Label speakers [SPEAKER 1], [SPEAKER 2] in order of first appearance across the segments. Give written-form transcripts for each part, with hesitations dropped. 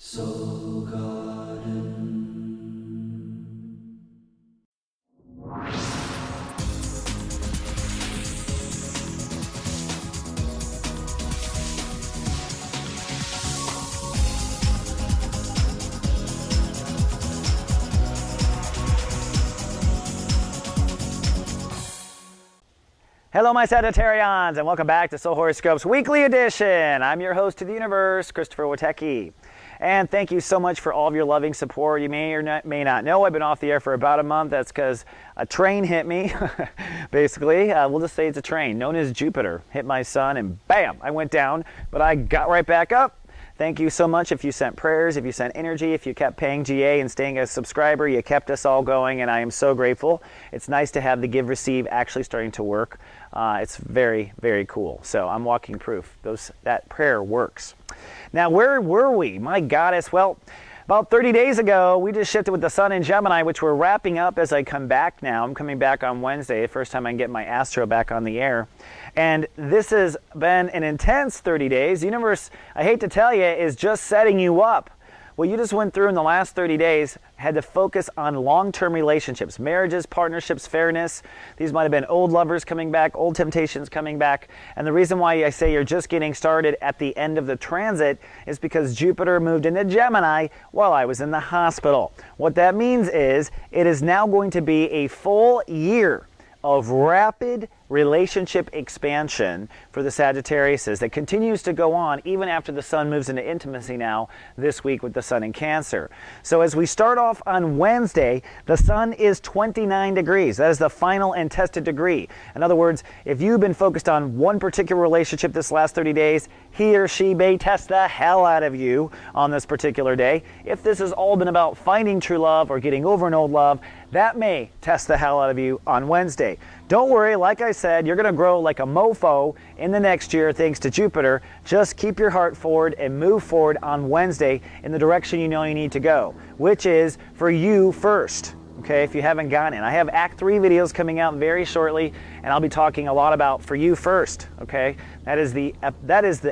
[SPEAKER 1] Soul Garden.
[SPEAKER 2] Hello my Sagittarians, and welcome back to Soul Horoscopes Weekly Edition. I'm your host to the universe, Christopher Witecki. And thank you so much for all of your loving support. You may or may not know I've been off the air for about a month. That's because a train hit me, basically. We'll just say it's a train, known as Jupiter. Hit my sun and bam, I went down, but I got right back up. Thank you so much if you sent prayers, if you sent energy, if you kept paying GA and staying a subscriber. You kept us all going, and I am so grateful. It's nice to have the give-receive actually starting to work. It's very, very cool. So I'm walking proof. That prayer works. Now, where were we? My goddess. Well, about 30 days ago, we just shifted with the sun in Gemini, which we're wrapping up as I come back now. I'm coming back on Wednesday, the first time I can get my Astro back on the air. And this has been an intense 30 days. The universe, I hate to tell you, is just setting you up. What you just went through in the last 30 days had to focus on long-term relationships, marriages, partnerships, fairness. These might have been old lovers coming back, old temptations coming back. And the reason why I say you're just getting started at the end of the transit is because Jupiter moved into Gemini while I was in the hospital. What that means is it is now going to be a full year of rapid relationship expansion for the Sagittariuses that continues to go on even after the sun moves into intimacy now this week with the sun in Cancer. So as we start off on Wednesday, the sun is 29 degrees. That is the final and tested degree. In other words, if you've been focused on one particular relationship this last 30 days, he or she may test the hell out of you on this particular day. If this has all been about finding true love or getting over an old love, that may test the hell out of you on Wednesday. Don't worry, like I said, you're going to grow like a mofo in the next year thanks to Jupiter. Just keep your heart forward and move forward on Wednesday in the direction you know you need to go, which is for you first. Okay, if you haven't gotten it. I have Act 3 videos coming out very shortly, and I'll be talking a lot about for you first, okay? That is the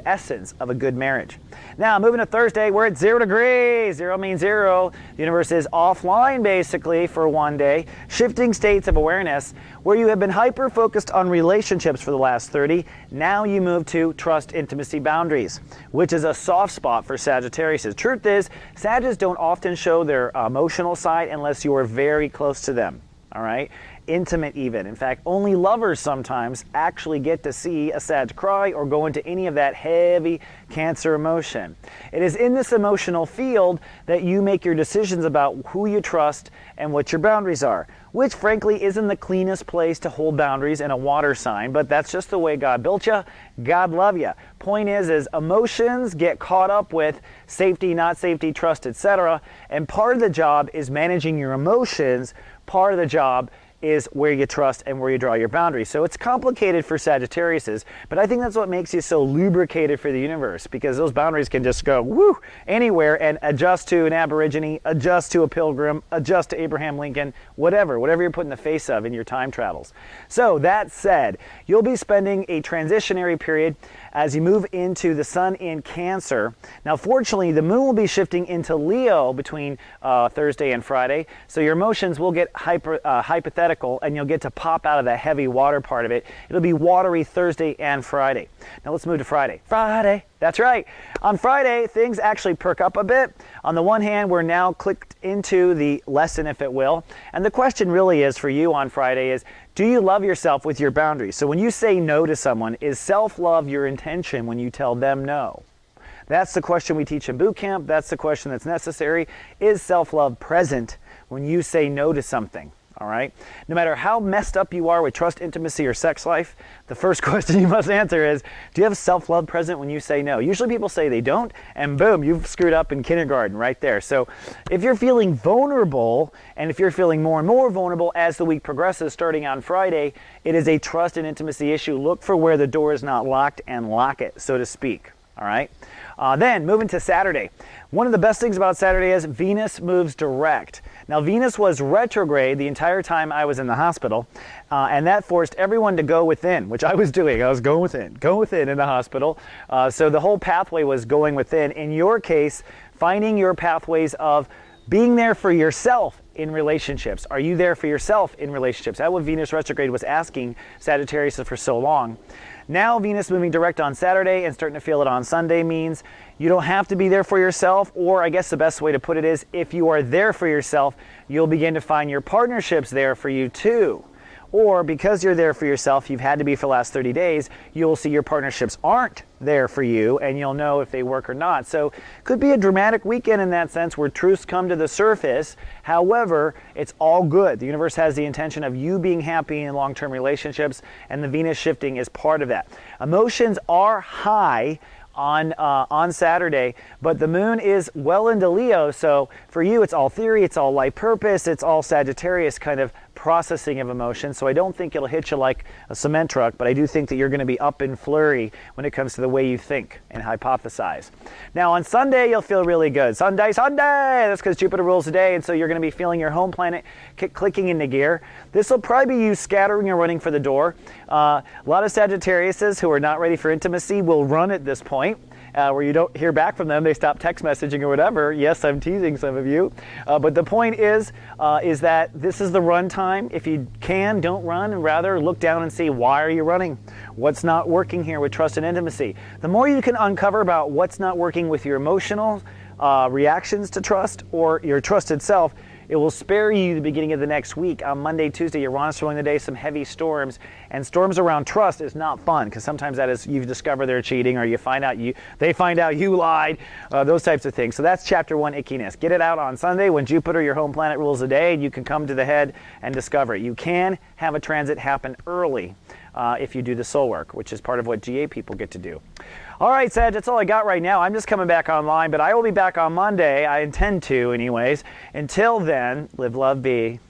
[SPEAKER 2] essence of a good marriage. Now, moving to Thursday, we're at 0 degrees. 0 means 0. The universe is offline, basically, for one day. Shifting states of awareness, where you have been hyper-focused on relationships for the last 30. Now you move to trust, intimacy, boundaries, which is a soft spot for Sagittarius. The truth is, Sagittarius don't often show their emotional side unless you are very close to them, all right? Intimate even. In fact, only lovers sometimes actually get to see a Sag cry or go into any of that heavy Cancer emotion. It is in this emotional field that you make your decisions about who you trust and what your boundaries are, which frankly isn't the cleanest place to hold boundaries in a water sign, but that's just the way God built you. God love you. Point is emotions get caught up with safety, not safety, trust, etc. And part of the job is managing your emotions. Part of the job is where you trust and where you draw your boundaries. So it's complicated for Sagittariuses, but I think that's what makes you so lubricated for the universe, because those boundaries can just go woo anywhere and adjust to an Aborigine, adjust to a Pilgrim, adjust to Abraham Lincoln, whatever you're putting the face of in your time travels. So that said, you'll be spending a transitionary period as you move into the sun in Cancer. Now, fortunately, the moon will be shifting into Leo between Thursday and Friday, so your emotions will get hypothetical, and you'll get to pop out of the heavy water part of it. It'll be watery Thursday and Friday. Now let's move to Friday. Friday, that's right. On Friday, things actually perk up a bit. On the one hand, we're now clicked into the lesson, if it will. And the question really is for you on Friday is, do you love yourself with your boundaries? So when you say no to someone, is self-love your intention when you tell them no? That's the question we teach in boot camp. That's the question that's necessary. Is self-love present when you say no to something? All right. No matter how messed up you are with trust, intimacy, or sex life, the first question you must answer is, do you have self-love present when you say no? Usually people say they don't, and boom, you've screwed up in kindergarten right there. So if you're feeling vulnerable, and if you're feeling more and more vulnerable as the week progresses, starting on Friday, it is a trust and intimacy issue. Look for where the door is not locked and lock it, so to speak. All right. Then moving to Saturday. One of the best things about Saturday is Venus moves direct. Now, Venus was retrograde the entire time I was in the hospital, and that forced everyone to go within, which I was doing. I was going within in the hospital. So the whole pathway was going within. In your case, finding your pathways of being there for yourself in relationships. Are you there for yourself in relationships? That's what Venus retrograde was asking Sagittarius for so long. Now Venus moving direct on Saturday and starting to feel it on Sunday means you don't have to be there for yourself, or I guess the best way to put it is, if you are there for yourself, you'll begin to find your partnerships there for you too. Or because you're there for yourself, you've had to be for the last 30 days, you'll see your partnerships aren't there for you, and you'll know if they work or not. So could be a dramatic weekend in that sense where truths come to the surface. However, it's all good. The universe has the intention of you being happy in long-term relationships, and the Venus shifting is part of that. Emotions are high on Saturday, but the moon is well into Leo, so for you it's all theory, it's all life purpose, it's all Sagittarius kind of processing of emotion. So I don't think it'll hit you like a cement truck, but I do think that you're going to be up in flurry when it comes to the way you think and hypothesize. Now on Sunday you'll feel really good. Sunday, that's because Jupiter rules the day, and so you're going to be feeling your home planet clicking into gear. This will probably be you scattering and running for the door. A lot of Sagittariuses who are not ready for intimacy will run at this point. Where you don't hear back from them, they stop text messaging or whatever. Yes, I'm teasing some of you. But the point is that this is the run time. If you can, don't run, and rather look down and see, why are you running? What's not working here with trust and intimacy? The more you can uncover about what's not working with your emotional reactions to trust or your trust itself, it will spare you the beginning of the next week. On Monday, Tuesday, Uranus ruling the day, some heavy storms. And storms around trust is not fun, because sometimes that is you've discovered they're cheating, or they find out you lied, those types of things. So that's chapter 1, ickiness. Get it out on Sunday when Jupiter, your home planet, rules the day, and you can come to the head and discover it. You can have a transit happen early if you do the soul work, which is part of what GA people get to do. All right, Sag, that's all I got right now. I'm just coming back online, but I will be back on Monday. I intend to anyways. Until then, live, love, be.